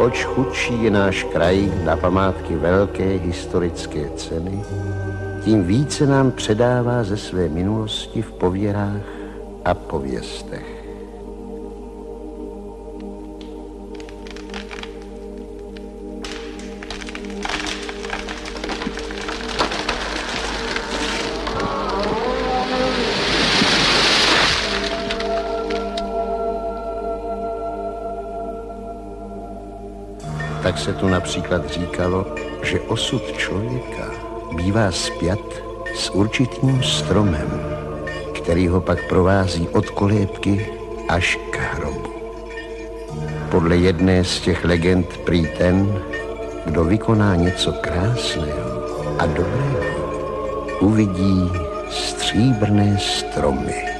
oč chudší je náš kraj na památky velké historické ceny, tím více nám předává ze své minulosti v pověrách a pověstech. Tak se tu například říkalo, že osud člověka bývá spjat s určitým stromem, který ho pak provází od kolébky až k hrobu. Podle jedné z těch legend prý ten, kdo vykoná něco krásného a dobrého, uvidí stříbrné stromy.